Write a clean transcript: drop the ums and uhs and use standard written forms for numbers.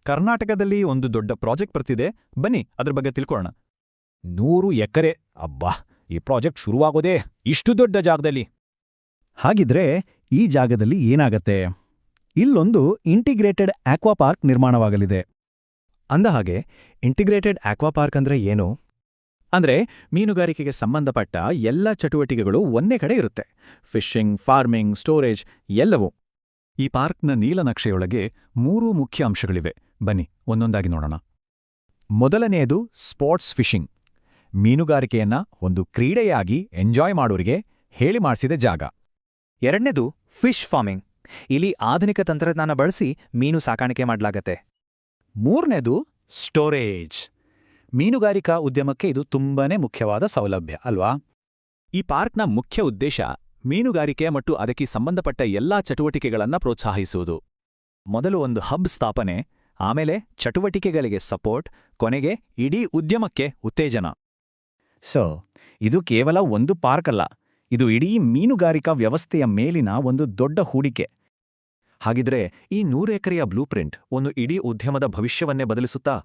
ಕರ್ನಾಟಕದಲ್ಲಿ ಒಂದು ದೊಡ್ಡ ಪ್ರಾಜೆಕ್ಟ್ ಬರ್ತಿದೆ, ಬನ್ನಿ ಅದ್ರ ಬಗ್ಗೆ ತಿಳ್ಕೊಳ್ಳೋಣ. 100 ಎಕರೆ. ಅಬ್ಬಾ, ಈ ಪ್ರಾಜೆಕ್ಟ್ ಶುರುವಾಗೋದೇ ಇಷ್ಟು ದೊಡ್ಡ ಜಾಗದಲ್ಲಿ. ಹಾಗಿದ್ರೆ ಈ ಜಾಗದಲ್ಲಿ ಏನಾಗತ್ತೆ? ಇಲ್ಲೊಂದು ಇಂಟಿಗ್ರೇಟೆಡ್ ಆಕ್ವಾಪಾರ್ಕ್ ನಿರ್ಮಾಣವಾಗಲಿದೆ. ಅಂದಹಾಗೆ ಇಂಟಿಗ್ರೇಟೆಡ್ ಆಕ್ವಾಪಾರ್ಕ್ ಅಂದ್ರೆ ಏನು? ಅಂದ್ರೆ ಮೀನುಗಾರಿಕೆಗೆ ಸಂಬಂಧಪಟ್ಟ ಎಲ್ಲ ಚಟುವಟಿಕೆಗಳು ಒಂದೇ ಕಡೆ ಇರುತ್ತೆ. ಫಿಶಿಂಗ್, ಫಾರ್ಮಿಂಗ್, ಸ್ಟೋರೇಜ್ ಎಲ್ಲವೂ. ಈ ಪಾರ್ಕ್ನ ನೀಲನಕ್ಷೆಯೊಳಗೆ 3 ಮುಖ್ಯ ಅಂಶಗಳಿವೆ. ಬನ್ನಿ ಒಂದೊಂದಾಗಿ ನೋಡೋಣ. ಮೊದಲನೆಯದು ಸ್ಪೋರ್ಟ್ಸ್ ಫಿಶಿಂಗ್. ಮೀನುಗಾರಿಕೆಯನ್ನ ಒಂದು ಕ್ರೀಡೆಯಾಗಿ ಎಂಜಾಯ್ ಮಾಡೋರಿಗೆ ಹೇಳಿ ಮಾಡಿಸಿದ ಜಾಗ. ಎರಡನೇದು ಫಿಶ್ ಫಾರ್ಮಿಂಗ್. ಇಲ್ಲಿ ಆಧುನಿಕ ತಂತ್ರಜ್ಞಾನ ಬಳಸಿ ಮೀನು ಸಾಕಾಣಿಕೆ ಮಾಡಲಾಗತ್ತೆ. ಮೂರನೇದು ಸ್ಟೋರೇಜ್. ಮೀನುಗಾರಿಕಾ ಉದ್ಯಮಕ್ಕೆ ಇದು ತುಂಬಾನೇ ಮುಖ್ಯವಾದ ಸೌಲಭ್ಯ ಅಲ್ವಾ? ಈ ಪಾರ್ಕ್ನ ಮುಖ್ಯ ಉದ್ದೇಶ ಮೀನುಗಾರಿಕೆ ಮತ್ತು ಅದಕ್ಕೆ ಸಂಬಂಧಪಟ್ಟ ಎಲ್ಲಾ ಚಟುವಟಿಕೆಗಳನ್ನ ಪ್ರೋತ್ಸಾಹಿಸುವುದು. ಮೊದಲು ಒಂದು ಹಬ್ ಸ್ಥಾಪನೆ, ಆಮೇಲೆ ಚಟುವಟಿಕೆಗಳಿಗೆ ಸಪೋರ್ಟ್, ಕೊನೆಗೆ ಇಡೀ ಉದ್ಯಮಕ್ಕೆ ಉತ್ತೇಜನ. ಸೊ ಇದು ಕೇವಲ ಒಂದು ಪಾರ್ಕ್ ಅಲ್ಲ, ಇದು ಇಡೀ ಮೀನುಗಾರಿಕಾ ವ್ಯವಸ್ಥೆಯ ಮೇಲಿನ ಒಂದು ದೊಡ್ಡ ಹೂಡಿಕೆ. ಹಾಗಿದ್ರೆ ಈ 100 ಎಕರೆಯ ಬ್ಲೂ ಪ್ರಿಂಟ್ ಒಂದು ಇಡೀ ಉದ್ಯಮದ ಭವಿಷ್ಯವನ್ನೇ ಬದಲಿಸುತ್ತಾ?